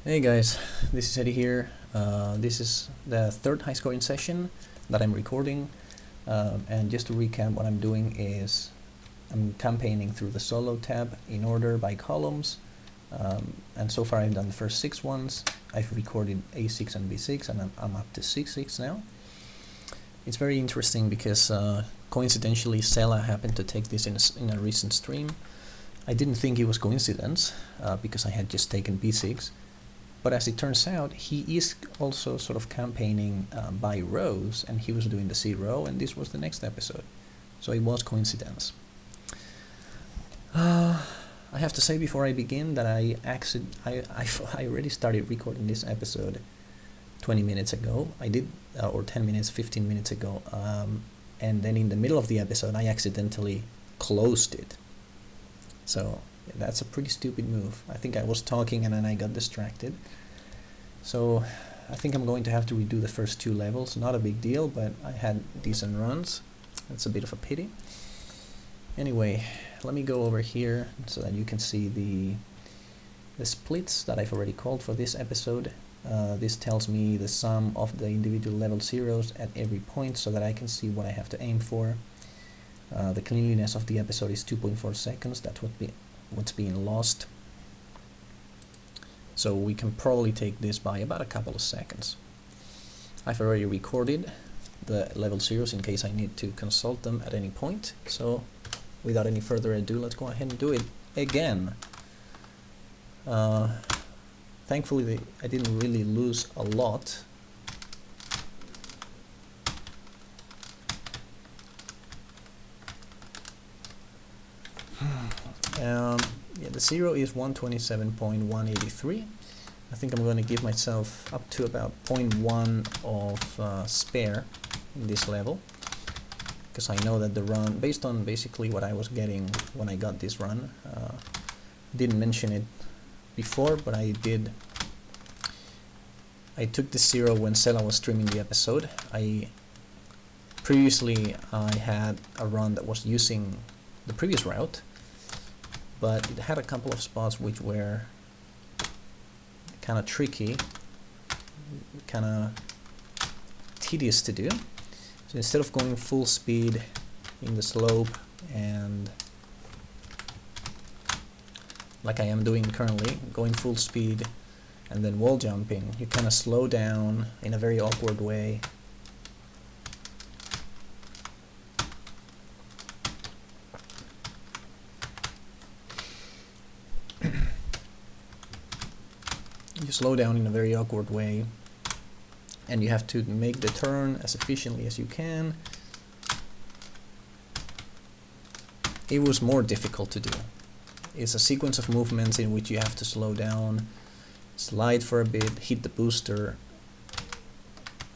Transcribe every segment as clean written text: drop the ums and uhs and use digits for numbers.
Hey guys, this is Eddie here. This is the third high scoring session that I'm recording, and just to recap, what I'm doing is I'm campaigning through the solo tab in order by columns, and so far I've done the first 6 ones. I've recorded A6 and B6, and I'm up to C6 now. It's very interesting because coincidentally Sela happened to take this in a recent stream. I didn't think it was coincidence because I had just taken B6. But as it turns out, he is also sort of campaigning by rows, and he was doing the C row, and this was the next episode. So it was coincidence. I have to say before I begin that I already started recording this episode 20 minutes ago. I did, or 10 minutes, 15 minutes ago. And then in the middle of the episode, I accidentally closed it. So that's a pretty stupid move. I think I was talking and then I got distracted. So I think I'm going to have to redo the first 2 levels. Not a big deal, but I had decent runs. That's a bit of a pity. Anyway, let me go over here so that you can see the splits that I've already called for this episode. This tells me the sum of the individual level zeros at every point so that I can see what I have to aim for. The cleanliness of the episode is 2.4 seconds. That's what's being lost. So we can probably take this by about a couple of seconds. I've already recorded the level zeros in case I need to consult them at any point. So without any further ado, let's go ahead and do it again. Thankfully I didn't really lose a lot. Yeah, the 0 is 127.183. I think I'm going to give myself up to about 0.1 of spare in this level, because I know that the run, based on basically what I was getting when I got this run, didn't mention it before, but I did. I took the 0 when Sela was streaming the episode. Previously I had a run that was using the previous route, but it had a couple of spots which were kind of tricky, kind of tedious to do. So instead of going full speed in the slope and like I am doing currently, going full speed and then wall jumping, you kind of slow down in a very awkward way. You slow down in a very awkward way, and you have to make the turn as efficiently as you can. It was more difficult to do. It's a sequence of movements in which you have to slow down, slide for a bit, hit the booster,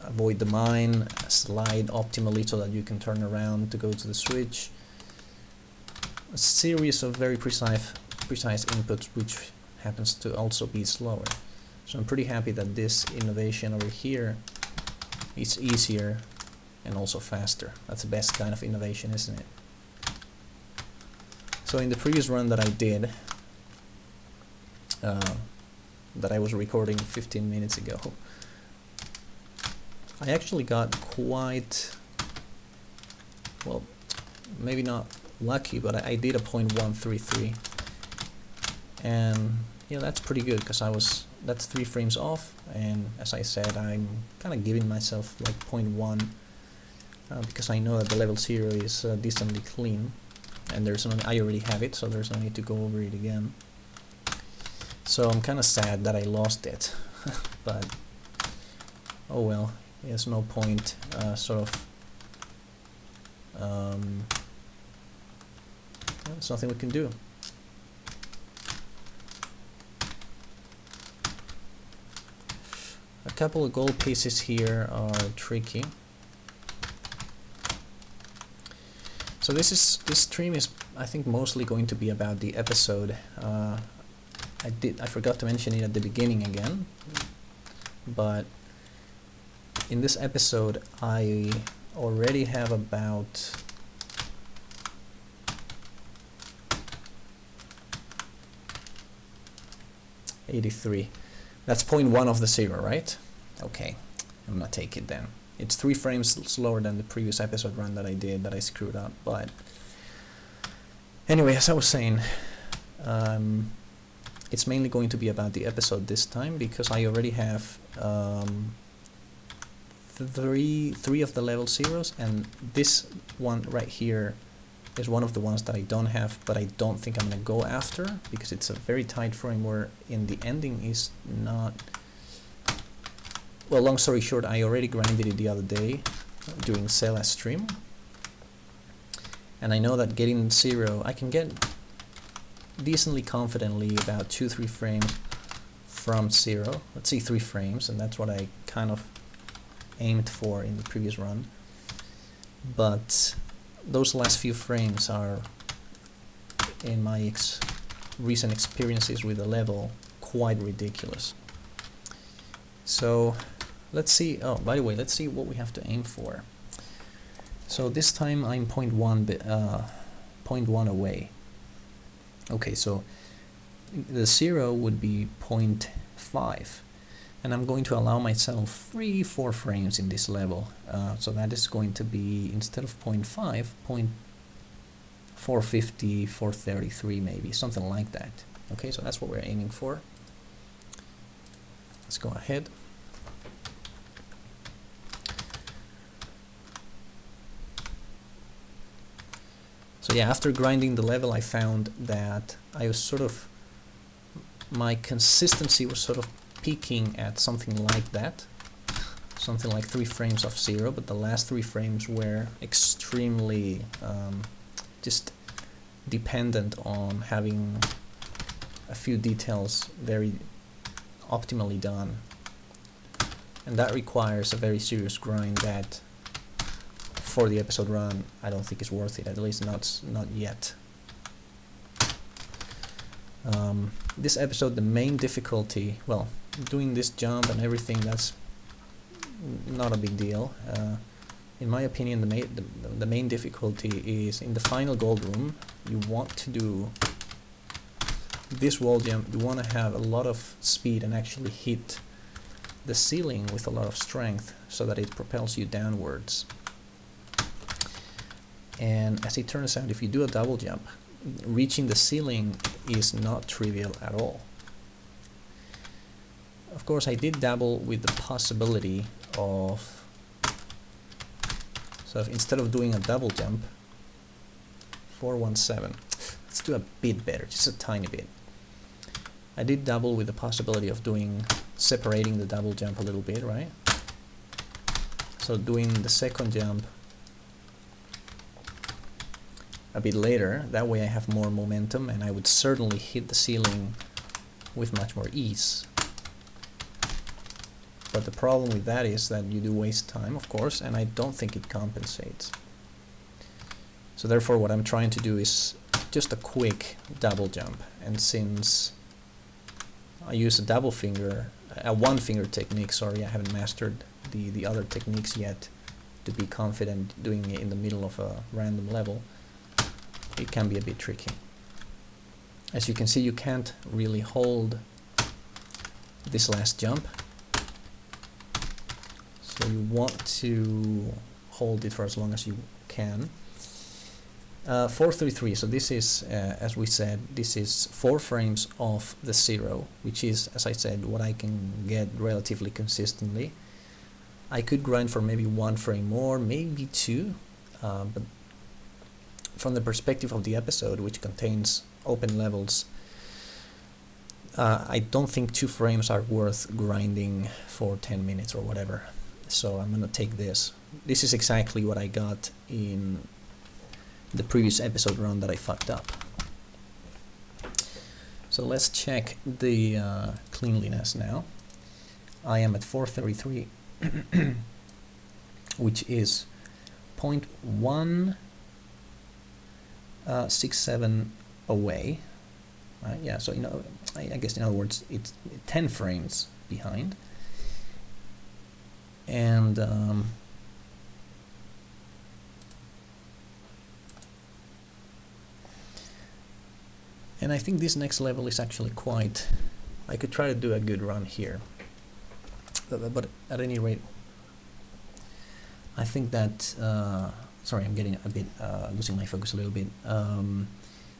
avoid the mine, slide optimally so that you can turn around to go to the switch. A series of very precise inputs which happens to also be slower. So I'm pretty happy that this innovation over here is easier and also faster. That's the best kind of innovation, isn't it? So in the previous run that I did, that I was recording 15 minutes ago, I actually got quite, well, maybe not lucky, but I did a 0.133, and yeah, that's pretty good because that's 3 frames off, and as I said, I'm kind of giving myself like 0.1 because I know that the level 0 is decently clean, and I already have it, so there's no need to go over it again. So I'm kind of sad that I lost it, but oh well, there's no point there's nothing we can do. A couple of gold pieces here are tricky. So this stream is, I think, mostly going to be about the episode. I forgot to mention it at the beginning again, but in this episode I already have about 83. That's 0.1 of the 0, right? Okay, I'm gonna take it then. It's 3 frames slower than the previous episode run that I did that I screwed up, but anyway, as I was saying, it's mainly going to be about the episode this time because I already have three of the level 0s, and this one right here is one of the ones that I don't have, but I don't think I'm gonna go after because it's a very tight frame where in the ending is not. Well, long story short, I already grinded it the other day during Sela's stream, and I know that getting 0, I can get decently confidently about 2-3 frames from 0. Let's see, 3 frames, and that's what I kind of aimed for in the previous run. But those last few frames are, in my recent experiences with the level, quite ridiculous. So let's see. Oh, by the way, let's see what we have to aim for. So this time I'm 0.1 away. Okay, so the 0 would be 0.5, and I'm going to allow myself 3-4 frames in this level. So that is going to be, instead of 0.5, 0.450, 433 maybe, something like that. Okay, so that's what we're aiming for. Let's go ahead. So yeah, after grinding the level, I found that I was sort of, my consistency was sort of peaking at something like that, something like 3 frames of 0, but the last 3 frames were extremely just dependent on having a few details very optimally done, and that requires a very serious grind that for the episode run I don't think is worth it, at least not yet. This episode, the main difficulty, well, doing this jump and everything, that's not a big deal. In my opinion, the main difficulty is in the final gold room. You want to do this wall jump, you want to have a lot of speed and actually hit the ceiling with a lot of strength so that it propels you downwards. And as it turns out, if you do a double jump, reaching the ceiling is not trivial at all. Of course, I did dabble with the possibility of, so instead of doing a double jump, 417, let's do a bit better, just a tiny bit. I did dabble with the possibility of separating the double jump a little bit, right? So doing the second jump a bit later, that way I have more momentum and I would certainly hit the ceiling with much more ease. But the problem with that is that you do waste time, of course, and I don't think it compensates. So therefore what I'm trying to do is just a quick double jump, and since I use a one finger technique, sorry, I haven't mastered the other techniques yet to be confident doing it in the middle of a random level, it can be a bit tricky. As you can see, you can't really hold this last jump, so you want to hold it for as long as you can. 433, so this is, as we said, this is 4 frames of the 0, which is, as I said, what I can get relatively consistently. I could grind for maybe 1 frame more, maybe 2, but from the perspective of the episode, which contains open levels, I don't think 2 frames are worth grinding for 10 minutes or whatever. So I'm gonna take this. This is exactly what I got in the previous episode run that I fucked up. So let's check the cleanliness now. I am at 433, which is 0.167 away. Yeah, so I guess in other words, it's 10 frames behind. And I think this next level is actually quite I could try to do a good run here. But at any rate, I think that, sorry, I'm getting a bit, losing my focus a little bit.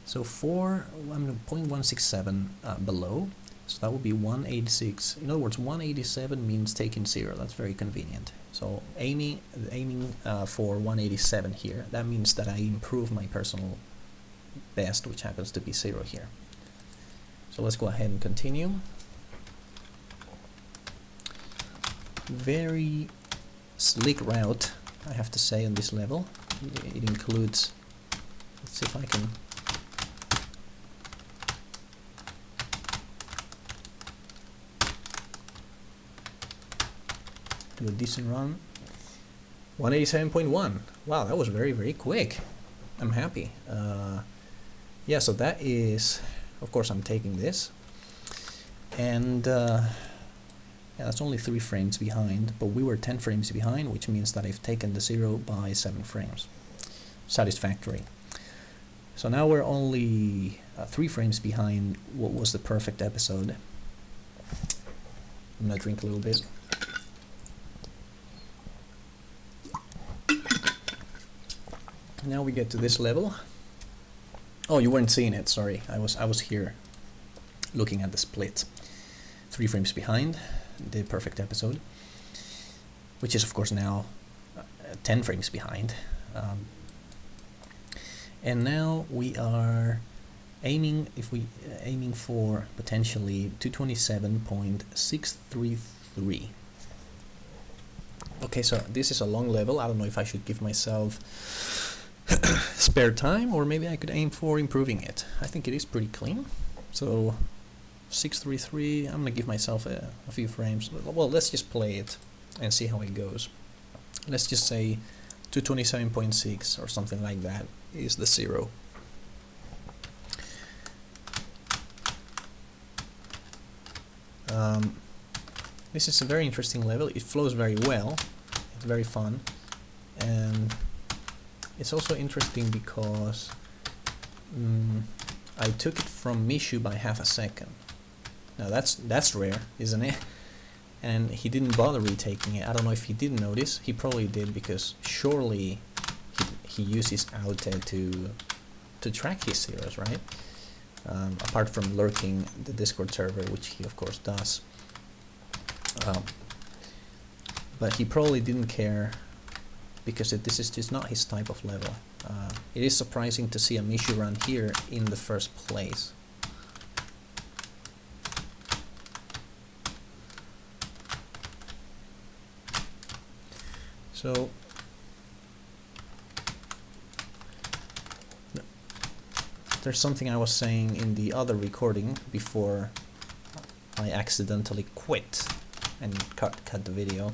So for 0.167 below, so that would be 186. In other words, 187 means taking 0. That's very convenient. So aiming for 187 here, that means that I improve my personal best, which happens to be 0 here. So let's go ahead and continue. Very slick route, I have to say, on this level. It includes, let's see if I can do a decent run. 187.1. Wow, that was very, very quick. I'm happy. Yeah, so that is, of course, I'm taking this. And yeah, that's only 3 frames behind, but we were 10 frames behind, which means that I've taken the 0 by 7 frames. Satisfactory. So now we're only 3 frames behind what was the perfect episode. I'm gonna drink a little bit. Now we get to this level. Oh, you weren't seeing it, sorry. I was here looking at the split. 3 frames behind the perfect episode, which is of course now 10 frames behind. And now we are aiming for potentially 227.633. Okay, so this is a long level. I don't know if I should give myself spare time, or maybe I could aim for improving it. I think it is pretty clean. So 633, I'm gonna give myself a few frames. Well, let's just play it and see how it goes. Let's just say 227.6 or something like that is the 0. This is a very interesting level. It flows very well. It's very fun, and it's also interesting because I took it from Mishu by half a second. Now that's rare, isn't it? And he didn't bother retaking it. I don't know if he didn't notice. He probably did, because surely he uses outtake to track his zeros, right? Apart from lurking the Discord server, which he of course does. But he probably didn't care, because this is just not his type of level. It is surprising to see a Mishu run here in the first place. So there's something I was saying in the other recording before I accidentally quit and cut the video,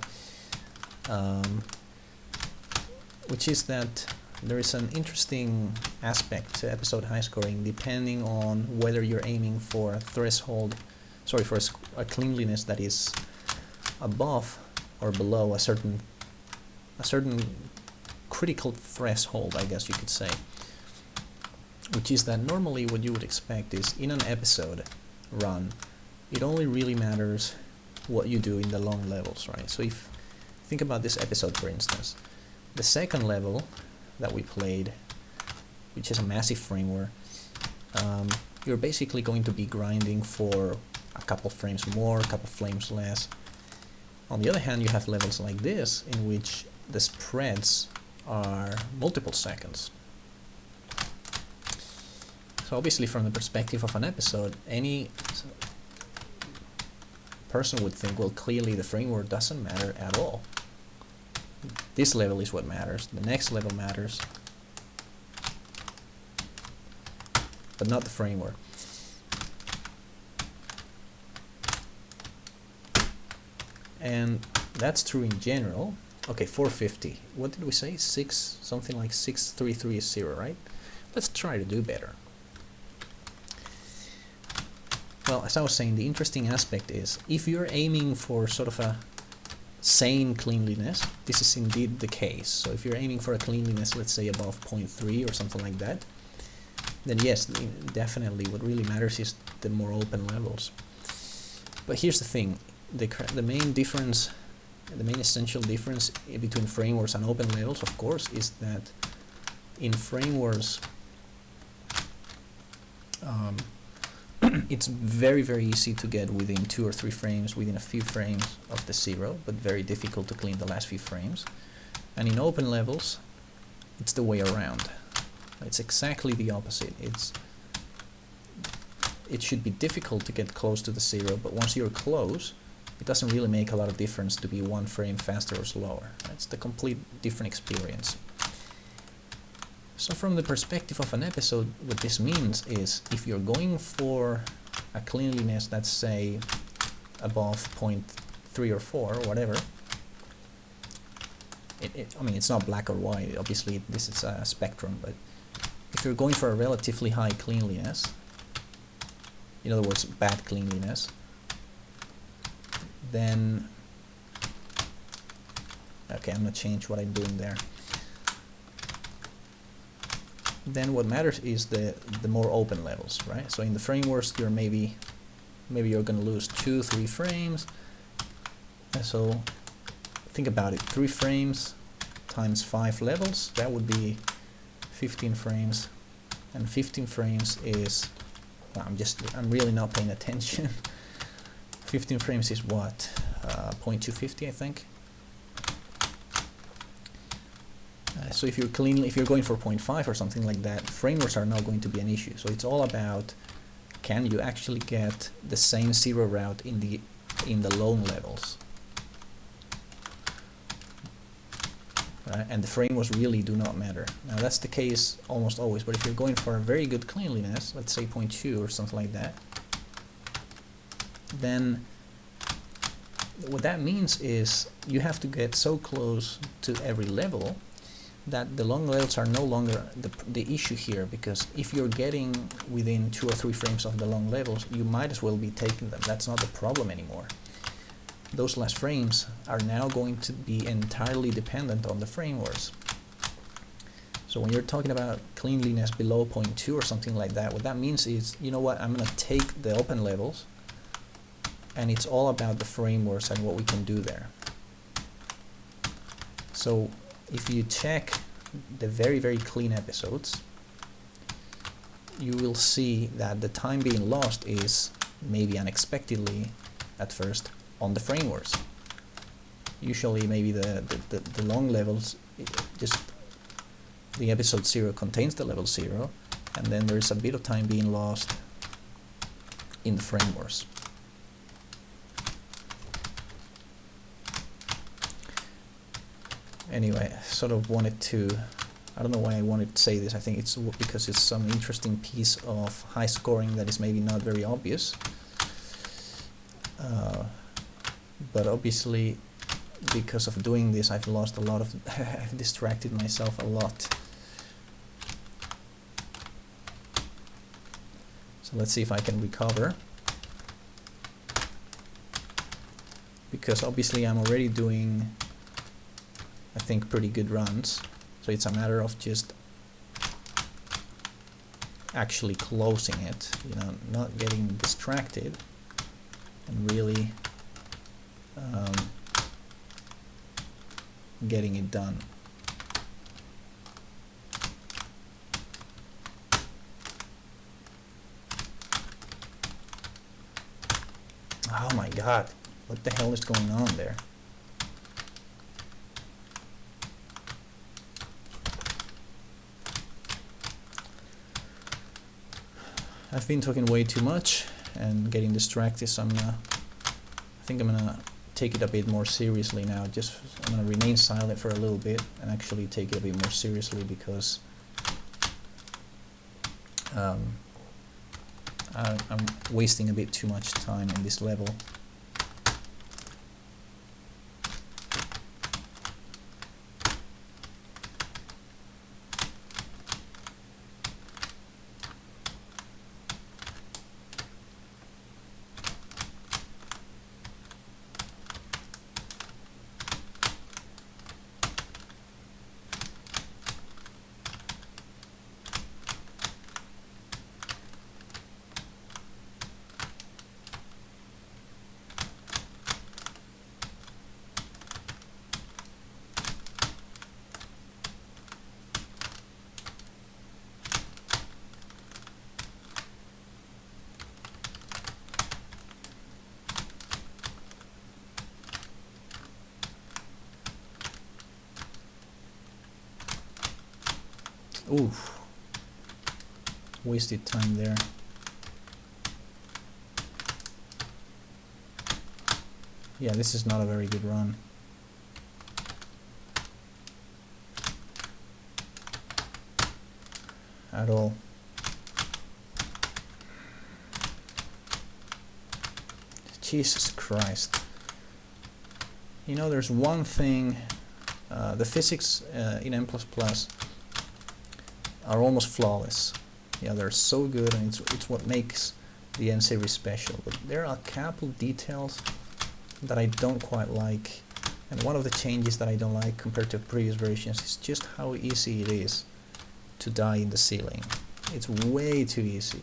which is that there is an interesting aspect to episode high scoring depending on whether you're aiming for a threshold, sorry, for a cleanliness that is above or below a certain critical threshold, I guess you could say. Which is that normally what you would expect is, in an episode run, it only really matters what you do in the long levels, right? So if think about this episode, for instance, the second level that we played, which is a massive framework, you're basically going to be grinding for a couple frames more, a couple frames less. On the other hand, you have levels like this in which the spreads are multiple seconds. So obviously, from the perspective of an episode, any person would think, well, clearly the framework doesn't matter at all. This level is what matters. The next level matters, but not the framework. And that's true in general. Okay, 450. What did we say? Something like 633 is 0, right? Let's try to do better. Well, as I was saying, the interesting aspect is, if you're aiming for sort of a sane cleanliness, this is indeed the case. So if you're aiming for a cleanliness, let's say above 0.3 or something like that, then yes, definitely what really matters is the more open levels. But here's the thing, the main difference, the main essential difference between frameworks and open levels, of course, is that in frameworks, it's very, very easy to get within 2 or 3 frames, within a few frames of the zero, but very difficult to clean the last few frames. And in open levels, it's the way around. It's exactly the opposite. It should be difficult to get close to the zero, but once you're close, it doesn't really make a lot of difference to be 1 frame faster or slower. It's the complete different experience. So from the perspective of an episode, what this means is if you're going for a cleanliness that's, say, above 0.3 or 4 or whatever, I mean, it's not black or white, obviously this is a spectrum, but if you're going for a relatively high cleanliness, in other words, bad cleanliness, then, okay, I'm gonna change what I'm doing there. Then what matters is the more open levels, right? So in the frameworks, you're maybe you're gonna lose 2-3 frames. And so think about it, 3 frames times 5 levels, that would be 15 frames, and 15 frames is, well, I'm really not paying attention. 15 frames is what, 0.250, I think. So if you're going for 0.5 or something like that, frameworks are not going to be an issue. So it's all about, can you actually get the same zero route in the lone levels, right? And the frameworks really do not matter. Now that's the case almost always, but if you're going for a very good cleanliness, let's say 0.2 or something like that, then what that means is you have to get so close to every level that the long levels are no longer the issue here, because if you're getting within 2 or 3 frames of the long levels, you might as well be taking them. That's not the problem anymore. Those last frames are now going to be entirely dependent on the frameworks. So when you're talking about cleanliness below 0.2 or something like that, what that means is, you know what, I'm going to take the open levels, and it's all about the frameworks and what we can do there. So if you check the very, very clean episodes, you will see that the time being lost is maybe unexpectedly at first on the frameworks. Usually maybe the long levels, just the episode 0 contains the level 0, and then there's a bit of time being lost in the frameworks. Anyway, I sort of wanted to, I don't know why I wanted to say this, I think it's because it's some interesting piece of high scoring that is maybe not very obvious. But obviously, because of doing this, I've lost a lot of, I've distracted myself a lot. So let's see if I can recover. Because obviously I'm already doing, I think, pretty good runs. So it's a matter of just actually closing it, you know, not getting distracted, and really getting it done. Oh my god, what the hell is going on there? I've been talking way too much and getting distracted, so I think I'm gonna take it a bit more seriously now. I'm gonna remain silent for a little bit and actually take it a bit more seriously, because I'm wasting a bit too much time in this level. Oof. Wasted time there. Yeah, this is not a very good run. At all. Jesus Christ. You know, there's one thing, the physics in M++ are almost flawless. Yeah, they're so good, and it's what makes the N series special. But there are a couple details that I don't quite like, and one of the changes that I don't like compared to previous versions is just how easy it is to die in the ceiling. It's way too easy.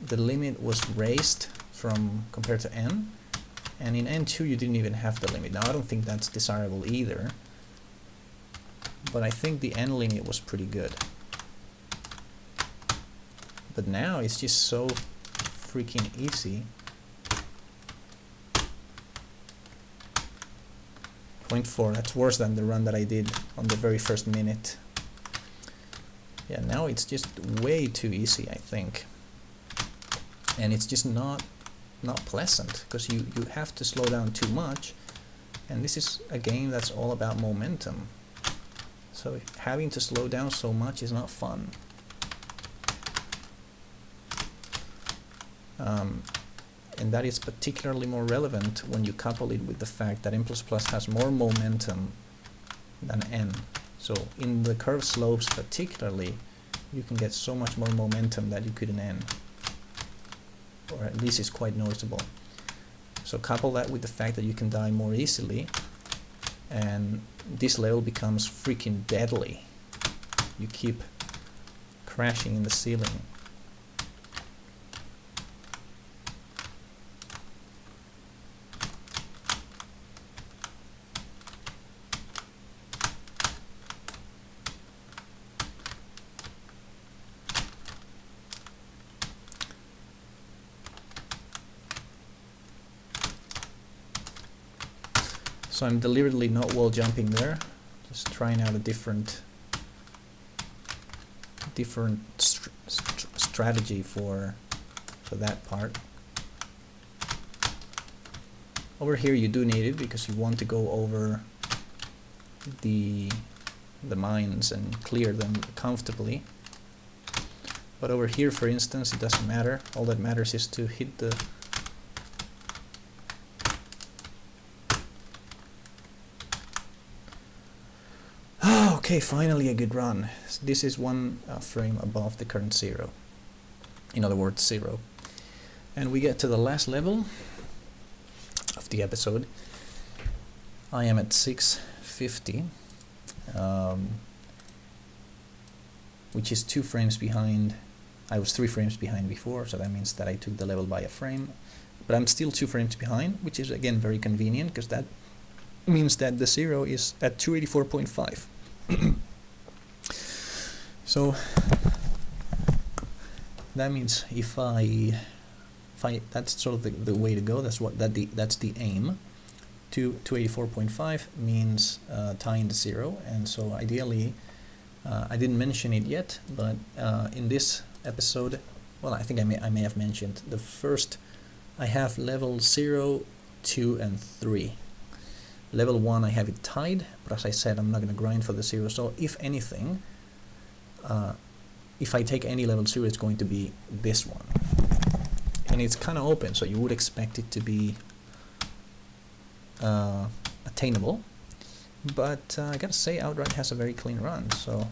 The limit was raised from compared to N, and in N2 you didn't even have the limit. Now I don't think that's desirable either, but I think the N limit was pretty good. But now it's just so freaking easy. 0.4, that's worse than the run that I did on the very first minute. Yeah, now it's just way too easy, I think. And it's just not pleasant, because you have to slow down too much, and this is a game that's all about momentum. So having to slow down so much is not fun. And that is particularly more relevant when you couple it with the fact that M++ has more momentum than N. So in the curved slopes particularly, you can get so much more momentum that you could in N. Or at least it's quite noticeable. So couple that with the fact that you can die more easily, and this level becomes freaking deadly. You keep crashing in the ceiling. So I'm deliberately not wall jumping there, just trying out a different strategy for that part. Over here you do need it because you want to go over the mines and clear them comfortably. But over here, for instance, it doesn't matter. All that matters is to hit the okay, finally a good run. This is one frame above the current 0. In other words, 0. And we get to the last level of the episode. I am at 650, which is 2 frames behind. I was 3 frames behind before, so that means that I took the level by a frame. But I'm still 2 frames behind, which is again very convenient, because that means that the 0 is at 284.5. So that means if I that's sort of the way to go. That's the aim. 284.5 means tying the 0, and so ideally, I didn't mention it yet, but in this episode, well, I think I may have mentioned the first. I have level 0, 2, and 3. Level 1 I have it tied, but as I said, I'm not going to grind for the 0, so if anything, if I take any level 0, it's going to be this one. And it's kind of open, so you would expect it to be attainable, but I gotta say, Outright has a very clean run, so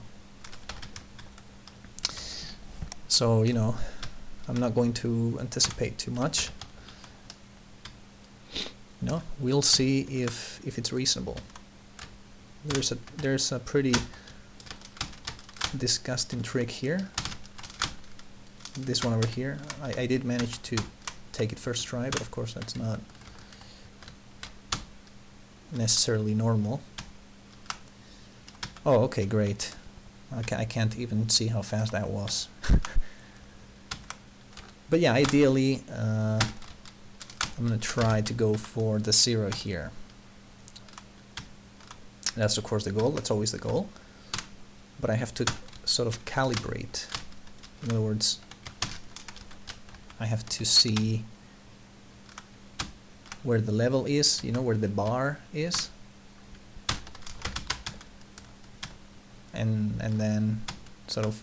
you know, I'm not going to anticipate too much. You know, we'll see if it's reasonable. There's a pretty disgusting trick here. This one over here. I did manage to take it first try, but of course that's not necessarily normal. Oh, okay, great. I can't even see how fast that was. But yeah, ideally, I'm going to try to go for the 0 here. That's of course the goal. That's always the goal. but I have to sort of calibrate. In other words, I have to see where the level is, you know, where the bar is, and then sort of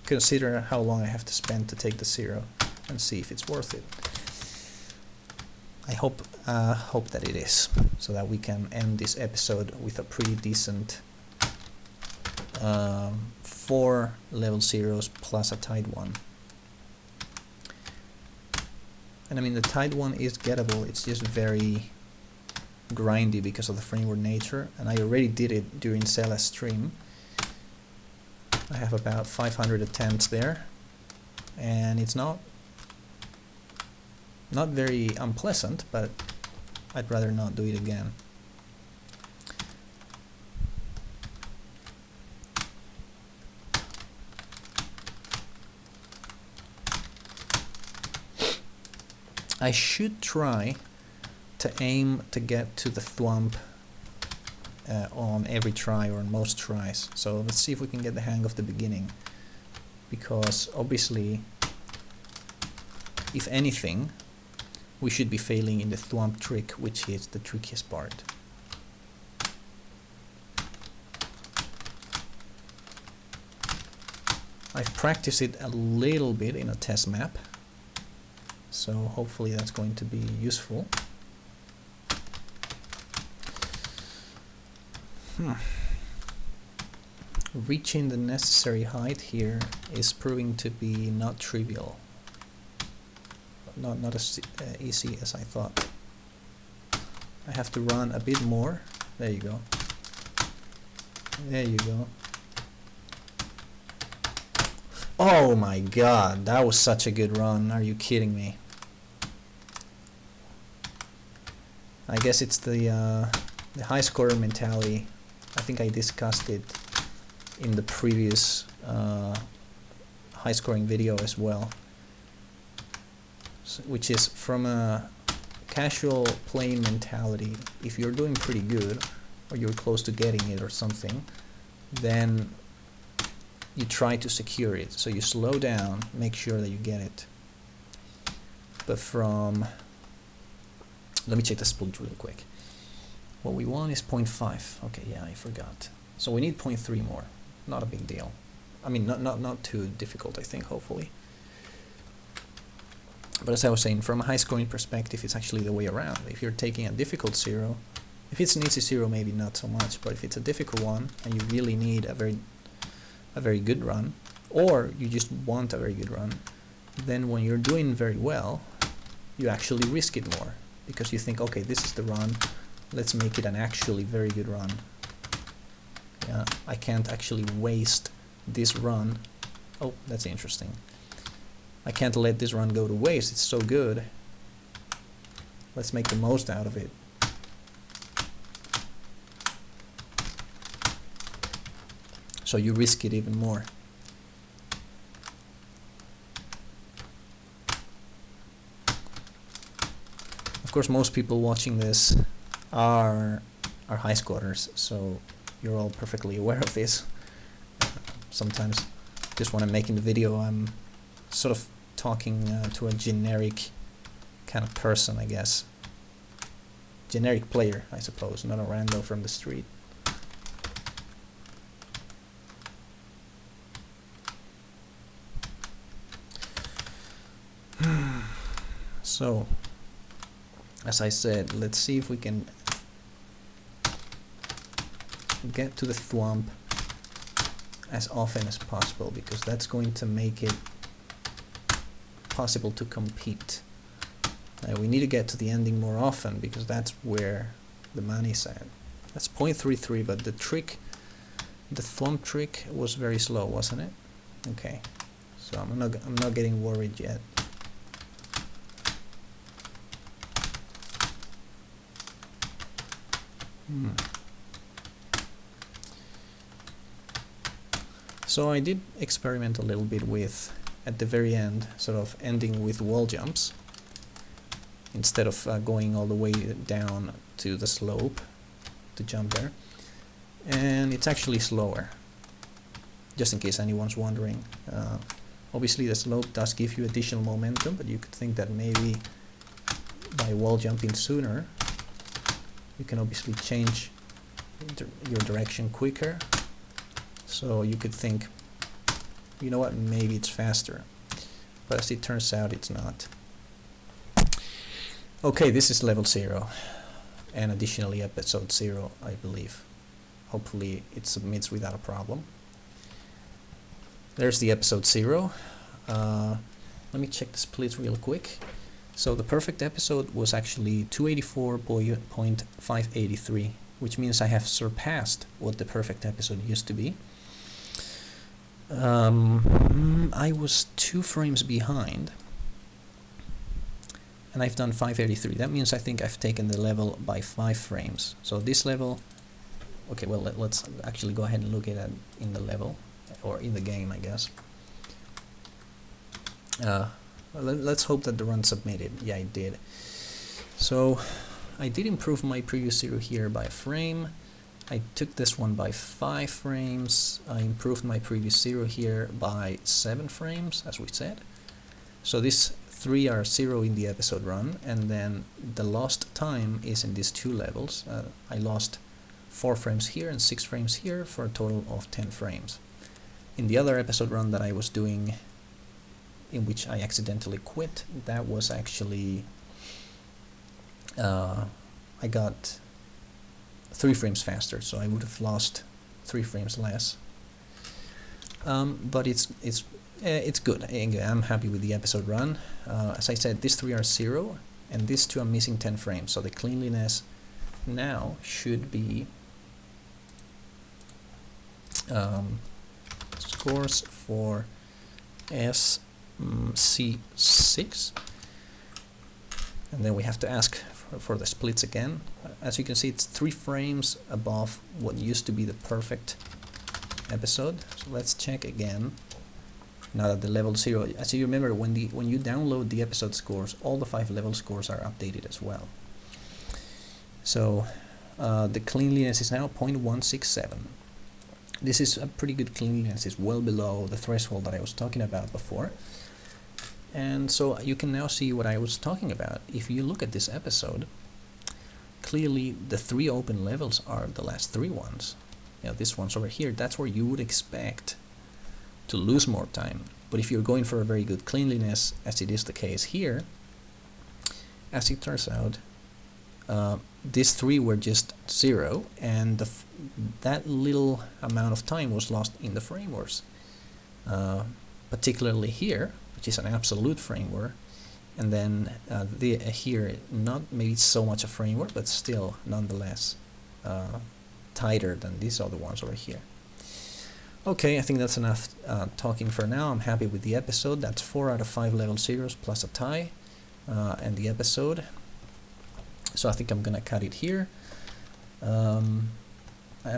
consider how long I have to spend to take the 0 and see if it's worth it. I hope that it is, so that we can end this episode with a pretty decent 4 level 0s plus a tied one. And I mean, the tied one is gettable, it's just very grindy because of the framework nature, and I already did it during Cella's stream. I have about 500 attempts there, and it's not very unpleasant, but I'd rather not do it again. I should try to aim to get to the thwomp on every try or on most tries. So let's see if we can get the hang of the beginning, because obviously, if anything, we should be failing in the thwomp trick, which is the trickiest part. I've practiced it a little bit in a test map, so hopefully that's going to be useful. Reaching the necessary height here is proving to be not trivial. Not as easy as I thought. I have to run a bit more. There you go. There you go. Oh my god, that was such a good run. Are you kidding me? I guess it's the high scorer mentality. I think I discussed it in the previous high scoring video as well, so, which is from a casual playing mentality. If you're doing pretty good, or you're close to getting it or something, then you try to secure it. So you slow down, make sure that you get it. But from, let me check the split real quick. What we want is 0.5. Okay, yeah, I forgot. So we need 0.3 more. Not a big deal. I mean, not too difficult, I think, hopefully. But as I was saying, from a high scoring perspective, it's actually the way around. If you're taking a difficult 0, if it's an easy 0, maybe not so much, but if it's a difficult one and you really need a very good run, or you just want a very good run, then when you're doing very well, you actually risk it more, because you think, okay, this is the run, let's make it an actually very good run. Yeah, I can't actually waste this run. Oh, that's interesting. I can't let this run go to waste, it's so good. Let's make the most out of it. So you risk it even more. Of course, most people watching this are high scorers, so you're all perfectly aware of this. Sometimes, just when I'm making the video, I'm sort of talking to a generic kind of person, I guess. Generic player, I suppose, not a rando from the street. So, as I said, let's see if we can get to the thwomp as often as possible, because that's going to make it possible to compete. We need to get to the ending more often, because that's where the money's at. That's 0.33, but the trick, the thwomp trick, was very slow, wasn't it? Okay, so I'm not getting worried yet. So I did experiment a little bit with, at the very end, sort of ending with wall jumps instead of going all the way down to the slope to jump there, and it's actually slower. just in case anyone's wondering. Obviously the slope does give you additional momentum, but you could think that maybe by wall jumping sooner you can obviously change your direction quicker. So you could think, you know what, maybe it's faster, but as it turns out it's not. Okay, this is level 0, and additionally episode 0, I believe. Hopefully it submits without a problem. There's the episode 0. Let me check the splits real quick. So the perfect episode was actually 284.583, which means I have surpassed what the perfect episode used to be. I was 2 frames behind, and I've done 583. That means I think I've taken the level by 5 frames. So this level, okay, well, let's actually go ahead and look at it in the level, or in the game, I guess. Let's hope that the run submitted. Yeah, it did. So I did improve my previous 0 here by a frame. I took this one by 5 frames. I improved my previous 0 here by 7 frames, as we said. So these 3 are 0 in the episode run, and then the lost time is in these 2 levels. I lost 4 frames here and 6 frames here for a total of 10 frames. In the other episode run that I was doing, in which I accidentally quit, that was actually I got 3 frames faster, so I would have lost 3 frames less. But it's good. I'm happy with the episode run. As I said, these 3 are 0, and these 2 are missing 10 frames. So the cleanliness now should be scores for S-C-06, and then we have to ask for the splits again. As you can see, it's 3 frames above what used to be the perfect episode. So let's check again. Now that the level 0, as you remember, when you download the episode scores, all the 5 level scores are updated as well. So the cleanliness is now 0.167. This is a pretty good cleanliness. It's well below the threshold that I was talking about before. And so you can now see what I was talking about. If you look at this episode, clearly the 3 open levels are the last 3 ones. You know, this one's over here. That's where you would expect to lose more time. But if you're going for a very good cleanliness, as it is the case here, as it turns out, these 3 were just 0, and that little amount of time was lost in the frame wars. Particularly here, which is an absolute frame war, and then here, not maybe so much a frame war, but still nonetheless tighter than these other ones over here. Okay, I think that's enough talking for now. I'm happy with the episode. That's 4 out of 5 level 0s plus a tie, and the episode. So I think I'm gonna cut it here. I'm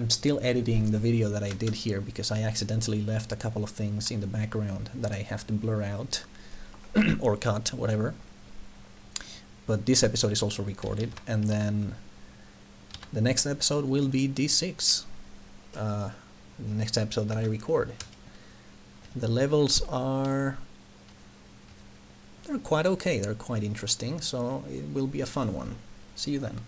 still editing the video that I did here because I accidentally left a couple of things in the background that I have to blur out or cut, whatever. But this episode is also recorded, and then the next episode will be D6. The next episode that I record. The levels they're quite okay, they're quite interesting, so it will be a fun one. See you then.